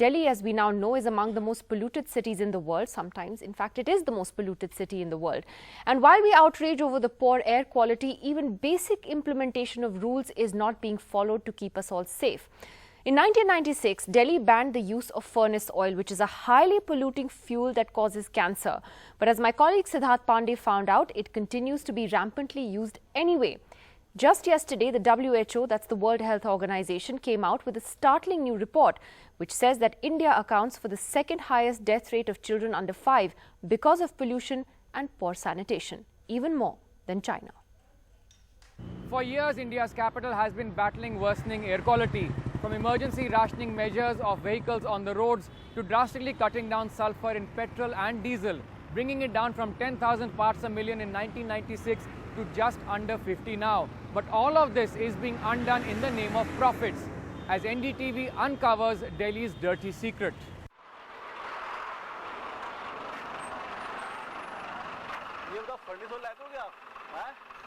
Delhi, as we now know, is among the most polluted cities in the world sometimes. In fact, it is the most polluted city in the world. And while we outrage over the poor air quality, even basic implementation of rules is not being followed to keep us all safe. In 1996, Delhi banned the use of furnace oil, which is a highly polluting fuel that causes cancer. But as my colleague Siddharth Pandey found out, it continues to be rampantly used anyway. Just yesterday, the WHO, that's the World Health Organization, came out with a startling new report which says that India accounts for the second highest death rate of children under 5 because of pollution and poor sanitation, even more than China. For years, India's capital has been battling worsening air quality, from emergency rationing measures of vehicles on the roads to drastically cutting down sulfur in petrol and diesel, bringing it down from 10,000 parts a million in 1996 to just under 50 now. But all of this is being undone in the name of profits, as NDTV uncovers Delhi's dirty secret.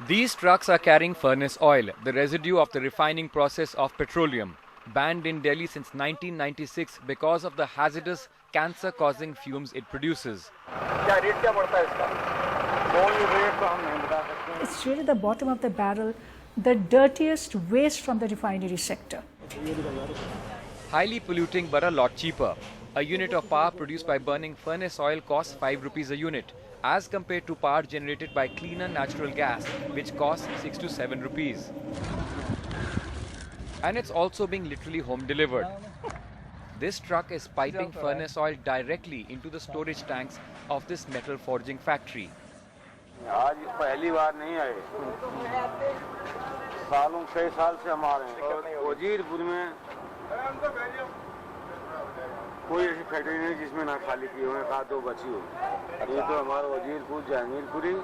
These trucks are carrying furnace oil, the residue of the refining process of petroleum, banned in Delhi since 1996 because of the hazardous, cancer-causing fumes it produces. It's really the bottom of the barrel, the dirtiest waste from the refinery sector. Highly polluting but a lot cheaper. A unit of power produced by burning furnace oil costs 5 rupees a unit, as compared to power generated by cleaner natural gas, which costs 6 to 7 rupees. And it's also being literally home delivered. This truck is piping furnace oil directly into the storage tanks of this metal forging factory. आज पहली बार नहीं आए सालों कई साल से हमारे वजीरपुर में कोई ऐसी फैक्ट्री नहीं जिसमें ना खाली किए हुए का दो बची हो ये तो हमारा वजीरपुर जहांगीरपुरी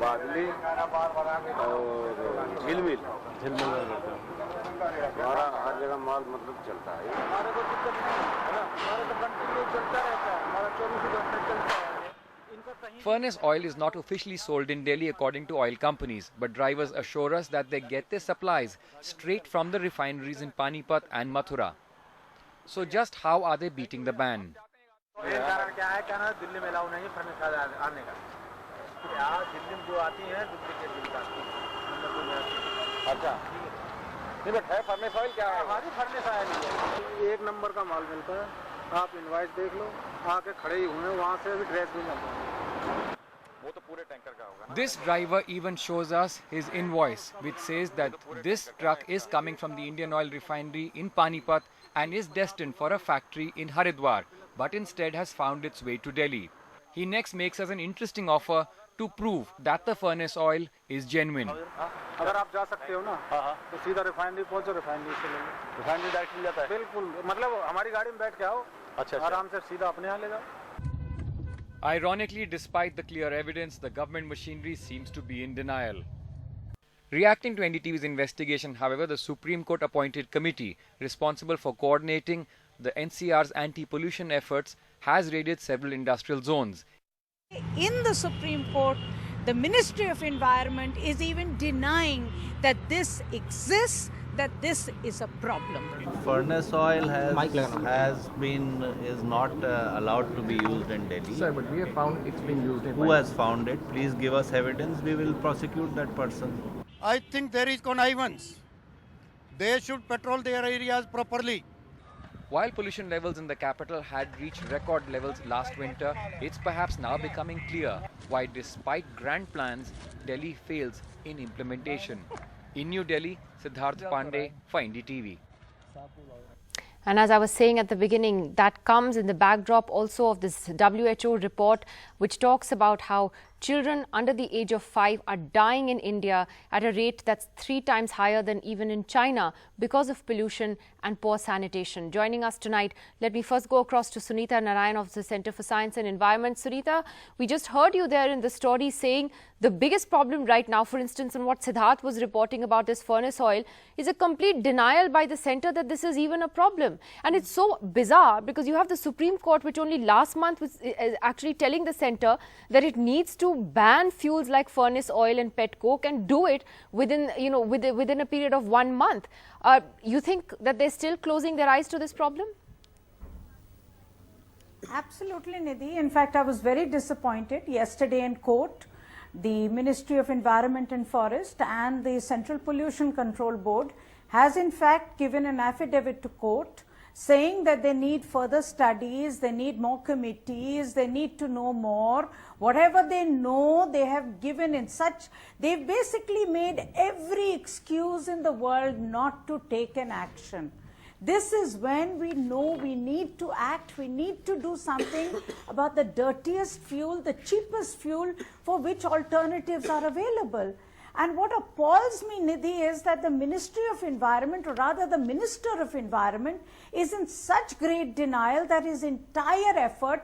बादली और झिलमिल हमारा हर जगह माल मतलब चलता है हमारे को दिक्कत नहीं है ना हमारे तो कंटिन्यू चलता रहता है हमारा 24 घंटे चलता है. Furnace oil is not officially sold in Delhi according to oil companies, but drivers assure us that they get their supplies straight from the refineries in Panipat and Mathura. So just how are they beating the ban? एक number का माल मिलता है आप invoice देख लो आके खड़े ही हुए वहां से भी ड्रेस भी मिलता है वो तो पूरे टैंकर का होगा. This driver even shows us his invoice, which says that this truck is coming from the Indian Oil Refinery in Panipat and is destined for a factory in Haridwar, but instead has found its way to Delhi. He next makes us an interesting offer to prove that the furnace oil is genuine. अगर आप जा सकते हो ना तो सीधा refinery पहुंचो refinery से ले लो रिफाइनरी डायरेक्ट मिल जाता है बिल्कुल मतलब हमारी गाड़ी में बैठ के आओ आराम से सीधा अपने यहाँ ले जाओ. Ironically, despite the clear evidence, the government machinery seems to be in denial. Reacting to NDTV's investigation, however, the Supreme Court appointed committee responsible for coordinating the NCR's anti-pollution efforts has raided several industrial zones. In the Supreme Court, the Ministry of Environment is even denying that this exists, that this is a problem. Furnace oil is not allowed to be used in Delhi. Sir, but we have found it's been used in... Who has found it? Please give us evidence. We will prosecute that person. I think there is connivance. They should patrol their areas properly. While pollution levels in the capital had reached record levels last winter, it's perhaps now becoming clear why, despite grand plans, Delhi fails in implementation. In New Delhi, Siddharth Pandey for NDTV. And as I was saying at the beginning, that comes in the backdrop also of this WHO report, which talks about how children under the age of 5 are dying in India at a rate that's 3 times higher than even in China because of pollution and poor sanitation. Joining us tonight, let me first go across to Sunita Narayan of the Center for Science and Environment. Sunita, we just heard you there in the story saying the biggest problem right now, for instance, in what Siddharth was reporting about this furnace oil, is a complete denial by the center that this is even a problem. And it's so bizarre because you have the Supreme Court, which only last month was actually telling the center that it needs to ban fuels like furnace oil and pet coke and do it within, within a period of 1 month. You think that they're still closing their eyes to this problem? Absolutely, Nidhi. In fact, I was very disappointed yesterday in court. The Ministry of Environment and Forest and the Central Pollution Control Board has in fact given an affidavit to court saying that they need further studies, they need more committees, they need to know more. Whatever they know, they have given in such, they've basically made every excuse in the world not to take an action. This is when we know we need to act, we need to do something about the dirtiest fuel, the cheapest fuel for which alternatives are available. And what appalls me, Nidhi, is that the Ministry of Environment, or rather the Minister of Environment, is in such great denial that his entire effort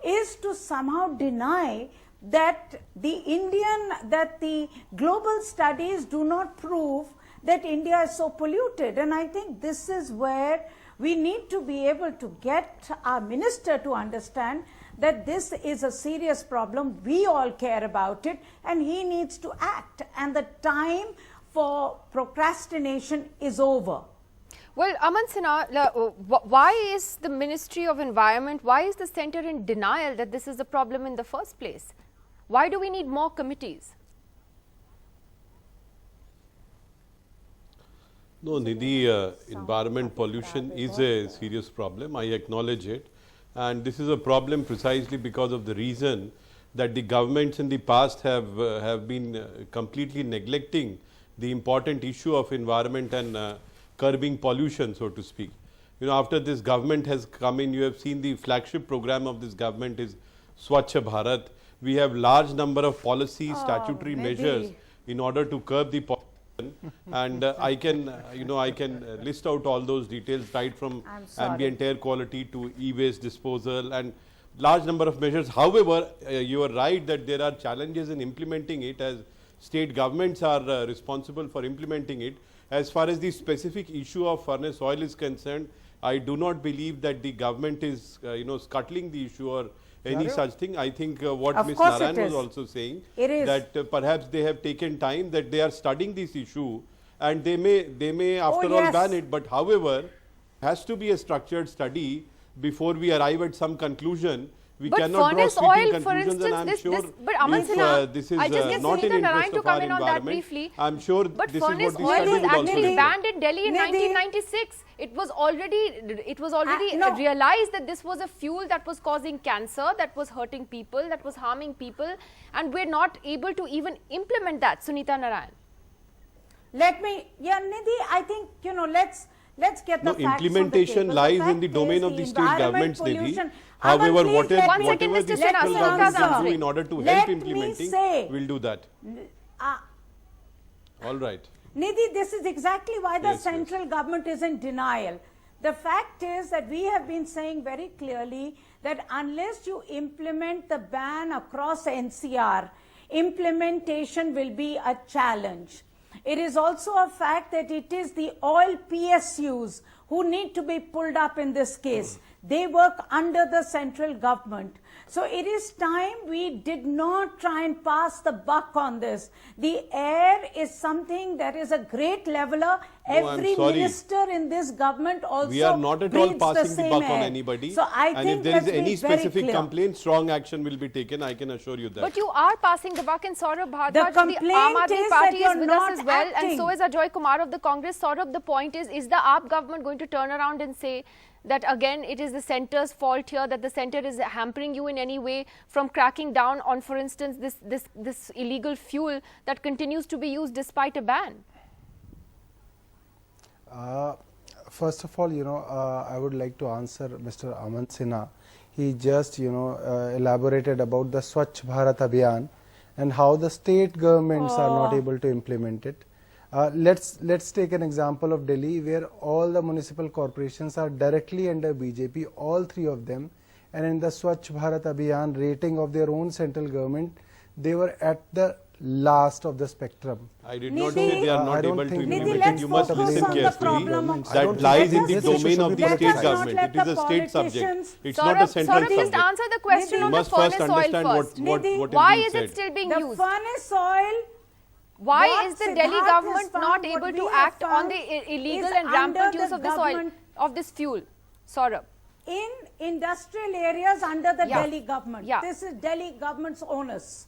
is to somehow deny that the global studies do not prove that India is so polluted. And I think this is where we need to be able to get our minister to understand that this is a serious problem. We all care about it and he needs to act. And the time for procrastination is over. Well, Aman Sinha, why is the Ministry of Environment, why is the centre in denial that this is the problem in the first place? Why do we need more committees? No, Nidhi, environment pollution is a serious problem. I acknowledge it. And this is a problem precisely because of the reason that the governments in the past have been completely neglecting the important issue of environment and curbing pollution, so to speak. You know, after this government has come in, you have seen the flagship program of this government is Swachh Bharat. We have large number of policy, statutory measures in order to curb the pollution. And I can list out all those details, right from ambient air quality to e-waste disposal and large number of measures. However, you are right that there are challenges in implementing it, as state governments are responsible for implementing it. As far as the specific issue of furnace oil is concerned, I do not believe that the government is scuttling the issue or any such thing. I think what Ms. Narayan was also saying, that perhaps they have taken time, that they are studying this issue and they may after all ban it. But however, has to be a structured study before we arrive at some conclusion. We cannot draw sweeping conclusions, and I'm sure but Aman Sinha, this is I just get not in Sunita interest Narayan to of our come in on that environment. briefly. I'm sure but this is what the furnace oil study was will also actually reveal. banned in Delhi in 1996. It was already realized that this was a fuel that was causing cancer, that was hurting people, that was harming people, and we're not able to even implement that. Sunita Narayan. Nidhi, I think, let's get the facts implementation on the table. lies The in the fact domain is of the the state environment governments, pollution- Nidhi. However, Aman, whatever Mr. the Sinha, central Sunita government Narayan. will do in order to Let help me implementing, say- we'll do that. All right. Nidhi, this is exactly why the Yes, central government is in denial. The fact is that we have been saying very clearly that unless you implement the ban across NCR, implementation will be a challenge. It is also a fact that it is the oil PSUs who need to be pulled up in this case. They work under the central government. So it is time we did not try and pass the buck on this. The air is something that is a great leveler. Every minister in this government also we are not at all passing the buck on anybody. So I think if there is any specific complaint, strong action will be taken. I can assure you that. But you are passing the buck, and Saurabh Bhardwaj, The the Aam Aadmi complaint Party is is with that us as you're well, not and so is Ajoy Kumar of the Congress. Saurabh, the point is the AAP government going to turn around and say that again it is the centre's fault here, that the centre is hampering you in any way from cracking down on, for instance, this illegal fuel that continues to be used despite a ban? First of all, I would like to answer Mr. Aman Sinha. He just, elaborated about the Swachh Bharat Abhiyan and how the state governments are not able to implement it. Let's take an example of Delhi, where all the municipal corporations are directly under BJP, all three of them, and in the Swachh Bharat Abhiyan rating of their own central government, they were at the last of the spectrum. I did not say they are not able to implement it. You must focus listen on the carefully. problem. That lies in the domain of the Let state us not government. let It is the a state subject. politicians- It's not a central Saurabh, just subject. answer the question You on the must first furnace oil understand first. what is Why being is it said. still being The used? furnace oil. Why What is the Delhi Siddharth government has found, not what able we to have act on found the illegal is and rampant under use the of this oil, government- of this fuel? Saurabh. In industrial areas under the Yeah. Delhi government. Yeah. This is Delhi government's onus.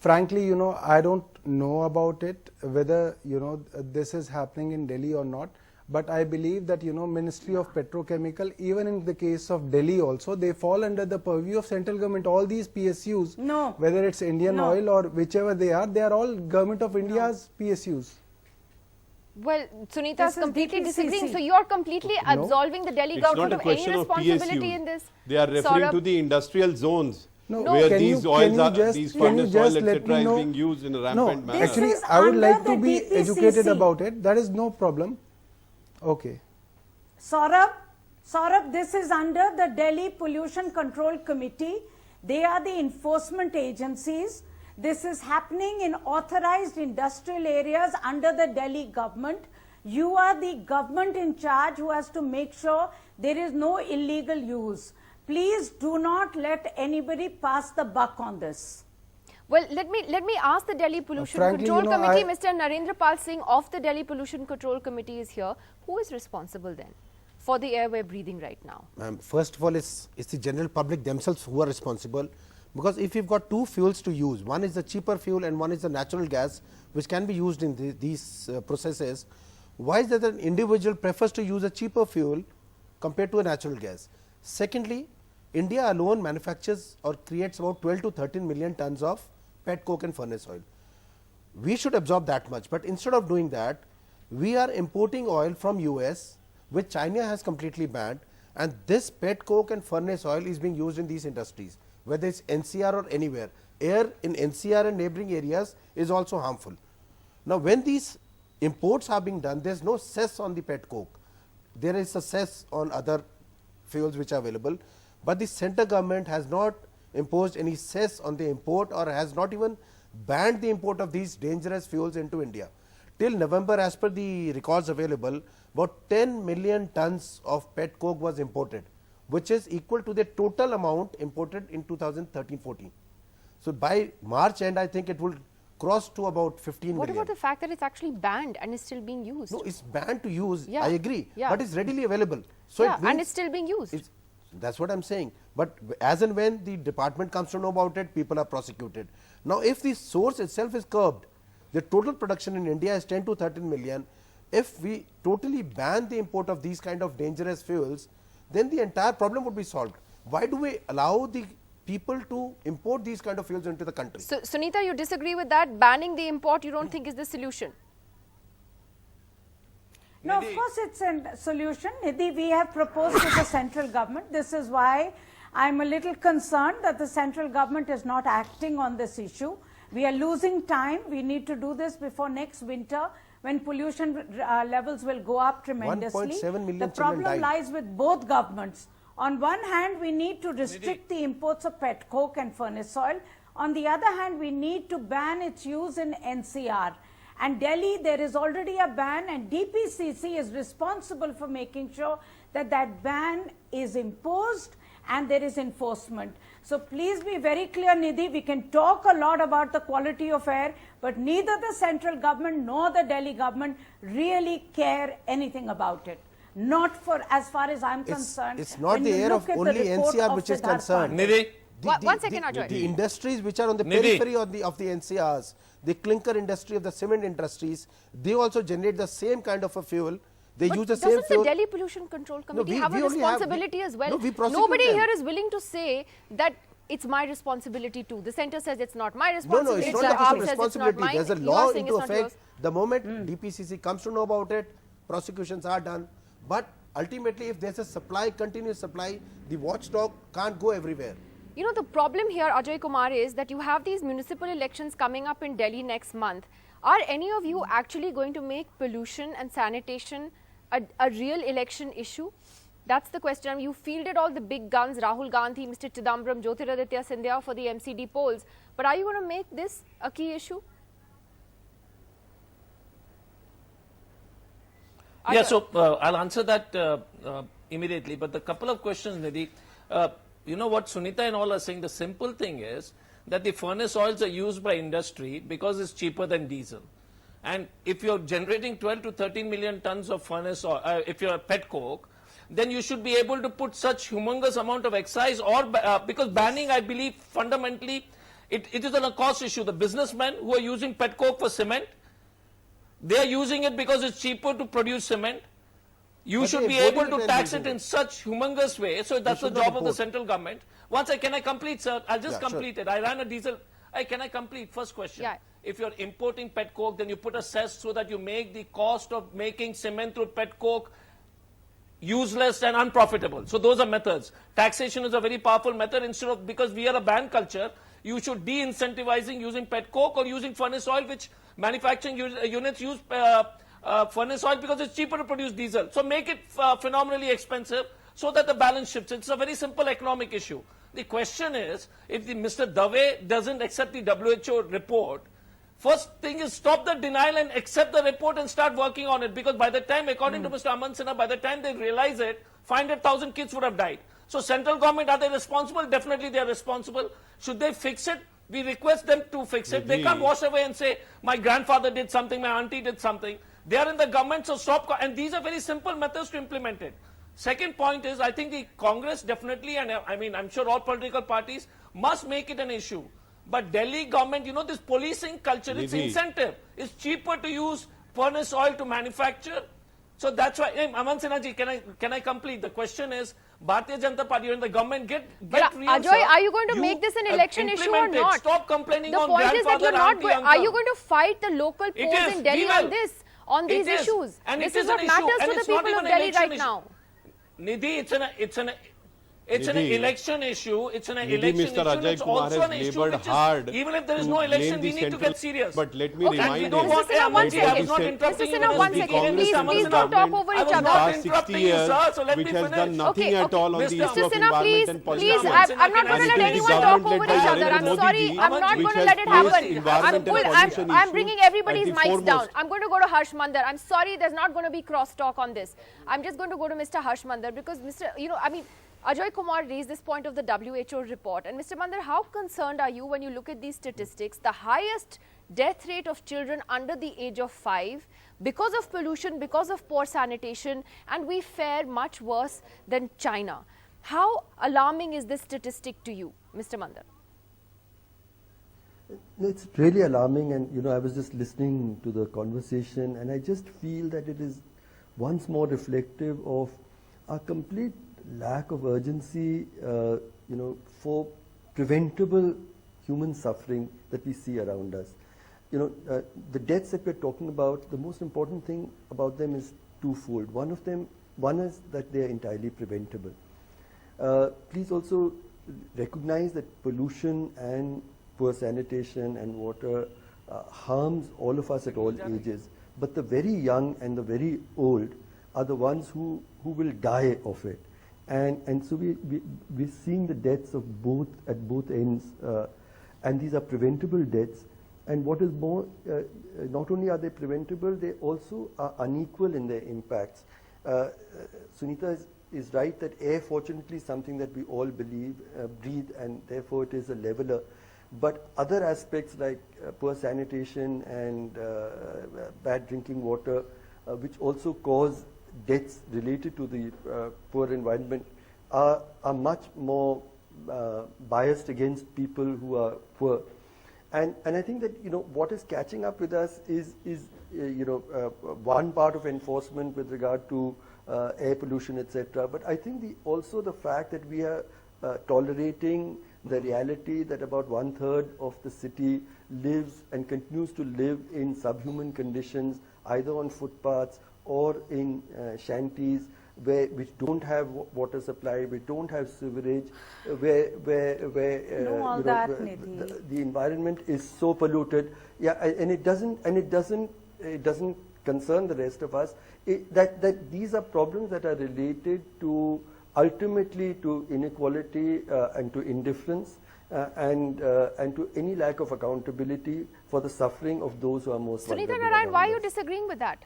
Frankly, you know, I don't know about it, whether, you know, this is happening in Delhi or not. But I believe that, you know, Ministry of Petrochemical, even in the case of Delhi also, they fall under the purview of central government. All these PSUs, No. whether it's Indian No. Oil or whichever they are all government of India's PSUs. Well, Sunita is This is completely DPCC. disagreeing. So you're completely absolving the Delhi It's government not a of any question of responsibility PSU. in this. They are referring Saurabh? to the industrial zones No, where can these you- oils can you are, just- these can you furnace just oil, let etc. me is know- being used in a No, rampant manner. actually, is I would under like to the be DPCC. educated about it. That is no problem. Okay. Saurabh, this is under the Delhi Pollution Control Committee. They are the enforcement agencies. This is happening in authorized industrial areas under the Delhi government. You are the government in charge who has to make sure there is no illegal use. Please do not let anybody pass the buck on this. Well, let me ask the Delhi Pollution frankly, Control you know, Committee. Mr. Narendra Pal Singh of the Delhi Pollution Control Committee is here. Who is responsible then for the air we're breathing right now? First of all, it's the general public themselves who are responsible, because if you've got two fuels to use, one is the cheaper fuel and one is the natural gas, which can be used in these processes, why is that an individual prefers to use a cheaper fuel compared to a natural gas? Secondly, India alone manufactures or creates about 12 to 13 million tons of pet coke and furnace oil. We should absorb that much, but instead of doing that, we are importing oil from US, which China has completely banned, and this pet coke and furnace oil is being used in these industries, whether it's NCR or anywhere. Air in NCR and neighboring areas is also harmful. Now, when these imports are being done, there is no cess on the pet coke. There is a cess on other fuels which are available, but the central government has not imposed any cess on the import or has not even banned the import of these dangerous fuels into India. Till November, as per the records available, about 10 million tons of pet coke was imported, which is equal to the total amount imported in 2013-14. So by March end, I think it will cross to about 15 What million. about the fact that it's actually banned and is still being used? No, it's banned to use. Yeah. I agree, Yeah. but it's readily available. So yeah, it means and it's still being used. that's what I'm saying. But as and when the department comes to know about it, people are prosecuted. Now, if the source itself is curbed, the total production in India is 10 to 13 million. If we totally ban the import of these kind of dangerous fuels, then the entire problem would be solved. Why do we allow the people to import these kind of fuels into the country? So, Sunita, you disagree with that? Banning the import, you don't think is the solution? No, of course it's a solution. Nidhi, we have proposed to the central government. This is why I'm a little concerned that the central government is not acting on this issue. We are losing time. We need to do this before next winter, when pollution levels will go up tremendously. 1.7 million the problem children died. lies with both governments. On one hand, we need to restrict the imports of pet coke and furnace oil. On the other hand, we need to ban its use in NCR. And Delhi, there is already a ban, and DPCC is responsible for making sure that that ban is imposed and there is enforcement. So please be very clear, Nidhi, we can talk a lot about the quality of air, but neither the central government nor the Delhi government really care anything about it. Not for as far as I'm concerned. It's not When the you air look of at the only report NCR of which is Siddharth concerned. Pandey. Nidhi, One second, Ajoy. The industries which are on the Nidhi. periphery of the NCRs, the clinker industry of the cement industries, they also generate the same kind of a fuel. They But use the same doesn't fuel. the Delhi Pollution Control Committee we- have we a only have- responsibility as well? No, we prosecute Nobody them. here is willing to say that it's my responsibility too. The centre says it's not my No, responsibility. it's not the a question AAP of says it's not responsibility. mine. There's a You are law saying into it's not effect. yours. The moment DPCC comes to know about it, prosecutions are done. But ultimately, if there's a supply, continuous supply, the watchdog can't go everywhere. You know, the problem here, Ajay Kumar, is that you have these municipal elections coming up in Delhi next month. Are any of you actually going to make pollution and sanitation a real election issue? That's the question. I mean, you fielded all the big guns, Rahul Gandhi, Mr. Chidambaram, Jyotiraditya Scindia for the MCD polls. But are you going to make this a key issue? Yeah, so I'll answer that immediately. But the couple of questions, Nidhi, you know what Sunita and all are saying, the simple thing is that the furnace oils are used by industry because it's cheaper than diesel. And if you're generating 12 to 13 million tons of furnace oil, if you're a pet coke, then you should be able to put such humongous amount of excise, or because banning, I believe, fundamentally, it is on a cost issue. The businessmen who are using pet coke for cement, they are using it because it's cheaper to produce cement. You should be able to tax it in such humongous way. So that's the job of the central government. Can I complete, sir? I'll just complete it. I ran a diesel. Can I complete? First question. Yeah. If you're importing pet coke, then you put a cess so that you make the cost of making cement through pet coke useless and unprofitable. So those are methods. Taxation is a very powerful method. Instead of, because we are a ban culture, you should de-incentivizing using pet coke or using furnace oil, which manufacturing units use furnace oil because it's cheaper to produce diesel. So make it phenomenally expensive so that the balance shifts. It's a very simple economic issue. The question is, if Mr. Dave doesn't accept the WHO report, first thing is stop the denial and accept the report and start working on it, because by the time, according to Mr. Aman Sinha, by the time they realize it, 500,000 kids would have died. So central government, are they responsible? Definitely they are responsible. Should they fix it? We request them to fix it. They can't wash away and say, my grandfather did something, my auntie did something. They are in the government, so stop. And these are very simple methods to implement it. Second point is, I think the Congress definitely, and I mean, I'm sure all political parties must make it an issue. But Delhi government, you know, this policing culture, it's incentive. It's cheaper to use furnace oil to manufacture. So that's why, Aman Sinha ji, can I complete? The question is, Bharatiya Janata Party, you're in the government, get real, Ajoy, sir. are you going to make this an election issue or not? Stop complaining on grandfather, The point is that you're not uncle. are you going to fight the local polls in Delhi on these issues? And this is what matters to the people of Delhi right now. Nidhi, it's an election issue. It's an Nidhi, election Mr. issue. Ajay It's Kumar also has an issue labored which hard is, even if there is no election, we need to get serious. But let me remind we don't you, want one second. I was not interrupting Mr. you. Sinha, one second. Please don't talk over each other. Past 60 years, which has done nothing at all on the issue of environment and pollution. I'm not going to let anyone talk over each other. I'm sorry. I'm not going to let it happen. I'm bringing everybody's mics down. I'm going to go to Harsh Mandar. I'm sorry, there's not going to be cross-talk on this. I'm just going to go to Mr. Harsh Mandar because Ajoy Kumar raised this point of the WHO report. And Mr. Mandar, how concerned are you when you look at these statistics? The highest death rate of children under the age of 5 because of pollution, because of poor sanitation, and we fare much worse than China. How alarming is this statistic to you, Mr. Mandar? It's really alarming, and I was just listening to the conversation, and I just feel that it is once more reflective of our complete lack of urgency, for preventable human suffering that we see around us. The deaths that we're talking about, the most important thing about them is twofold. One is that they are entirely preventable. Please also recognize that pollution and poor sanitation and water harms all of us at all ages. But the very young and the very old are the ones who will die of it. And so we're seeing the deaths of at both ends, and these are preventable deaths. And what is more, not only are they preventable, they also are unequal in their impacts. Sunita is right that air, fortunately, is something that we all breathe, and therefore it is a leveler. But other aspects like poor sanitation and bad drinking water, which also cause deaths related to the poor environment, are much more biased against people who are poor. And I think that what is catching up with us is one part of enforcement with regard to air pollution, etc. But I think also the fact that we are tolerating the reality that about 1/3 of the city lives and continues to live in subhuman conditions, either on footpaths or in shanties which don't have water supply, we don't have sewerage, where the environment is so polluted. Yeah, and it doesn't concern the rest of us. That these are problems that are related to ultimately to inequality and to indifference and to any lack of accountability for the suffering of those who are most vulnerable. Sunita Narayan, why are you disagreeing with that?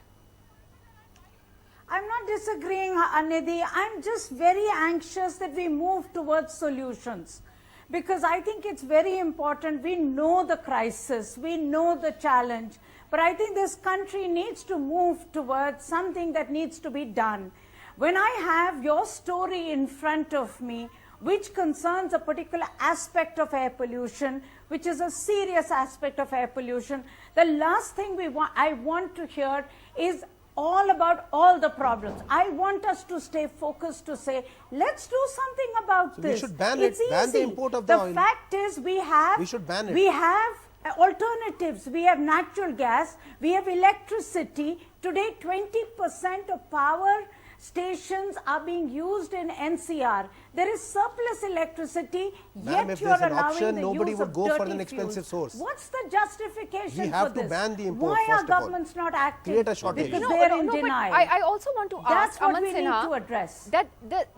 I'm not disagreeing, Nidhi. I'm just very anxious that we move towards solutions, because I think it's very important. We know the crisis, we know the challenge, but I think this country needs to move towards something that needs to be done. When I have your story in front of me, which concerns a particular aspect of air pollution, which is a serious aspect of air pollution, the last thing I want to hear is all about all the problems. I want us to stay focused to say, let's do something about this. We should ban it's it, ban the easy. import of the oil. The fact is we should ban it. We have alternatives. We have natural gas, we have electricity. Today 20% of power stations are being used in NCR. There is surplus electricity, Ma'am, yet if you there's are an allowing option, the nobody use would of go for dirty an expensive fuels. source. What's the justification We have for to this? ban the import, Why first are of all. governments not acting? Create a shortage. Because No, they're no, in no, but denial. I also want to That's ask what Aman we need Sinha to address. that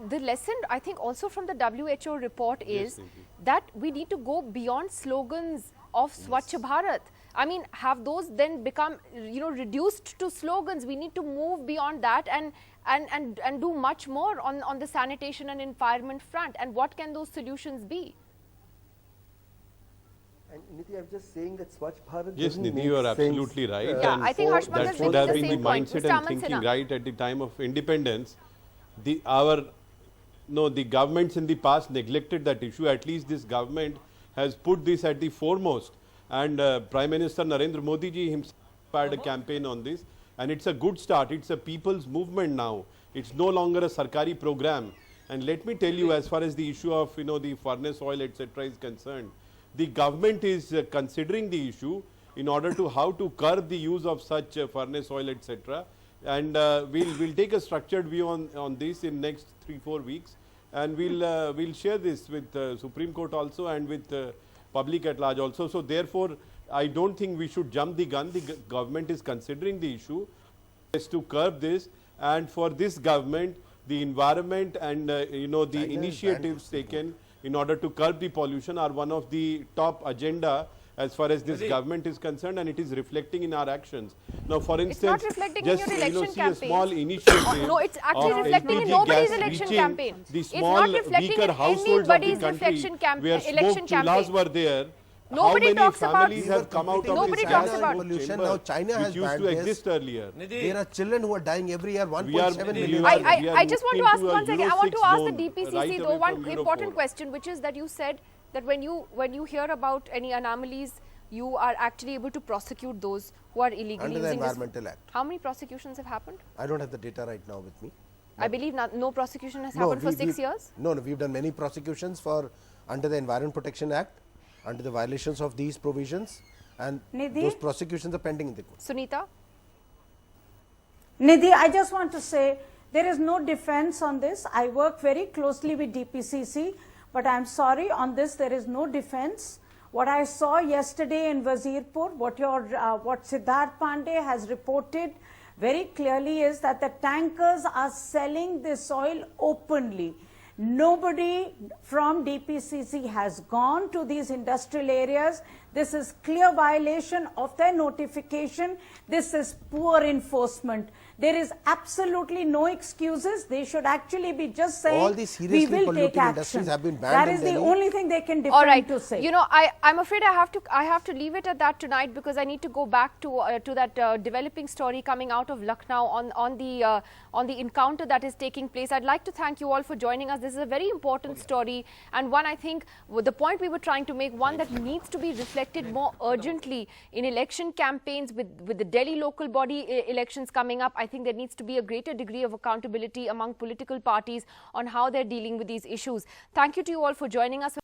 the lesson, I think, also from the WHO report is that we need to go beyond slogans of Swachh Bharat. I mean, have those then become, reduced to slogans? We need to move beyond that and do much more on the sanitation and environment front. And what can those solutions be? And Nidhi, I'm just saying that Swachh Bharat Yes, doesn't Nidhi, make you are sense, absolutely right. Yeah, and I think Harshmangal that is should making have the been the same point. mindset Mr. and Aman thinking Sinha. right at the time of independence. The governments in the past neglected that issue. At least this government has put this at the foremost. And Prime Minister Narendra Modi ji himself started a campaign on this. And it's a good start. It's a people's movement now. It's no longer a Sarkari program. And let me tell you, as far as the issue of the furnace oil, etc., is concerned, the government is considering the issue in order to how to curb the use of such furnace oil, etc. And we'll take a structured view on this in next 3-4 weeks, and we'll share this with Supreme Court also and with public at large also. So therefore, I don't think we should jump the gun. The government is considering the issue is to curb this, and for this government, the environment and the initiatives taken in order to curb the pollution are one of the top agenda as far as this government is concerned, and it is reflecting in our actions. Now, for instance, It's not reflecting just in your election see a campaign. small initiative. No, it's actually of reflecting in LPG nobody's gas election reaching campaign. the It's small, not reflecting weaker in households of the anybody's country where election smoke chulhas campaign. were there. Nobody How many talks about- families have come out of Nobody this talks gas about- smoke pollution. chamber, Now China has which used banned to this. exist earlier. There are children who are dying every year, We are 1.7 million. I just want to ask one second. I want to ask the zone, DPCC right though away one from Euro important 4. question, which is that you said that when you hear about any anomalies, you are actually able to prosecute those who are illegally Under the using this. Environmental Act. How many prosecutions have happened? I don't have the data right now with me. I believe no prosecution has happened for 6 years. No, we've done many prosecutions for under the Environment Protection Act, under the violations of these provisions, and Nidhi? those prosecutions are pending in the court. Sunita? Nidhi, I just want to say there is no defense on this. I work very closely with DPCC, but I'm sorry, on this there is no defense. What I saw yesterday in Wazirpur, what Siddharth Pandey has reported very clearly is that the tankers are selling this oil openly. Nobody from DPCC has gone to these industrial areas. This is clear violation of their notification. This is poor enforcement. There is absolutely no excuses. They should actually be just saying, All these seriously we will take polluting action. industries have been banned That in is the Delhi. only thing they can defend All right. to say. I'm afraid I have to leave it at that tonight, because I need to go back to that developing story coming out of Lucknow on the encounter that is taking place. I'd like to thank you all for joining us. This is a very important story, and one, I think, the point we were trying to make, one that needs to be reflected more urgently in election campaigns with the Delhi local body elections coming up. I think there needs to be a greater degree of accountability among political parties on how they're dealing with these issues. Thank you to you all for joining us.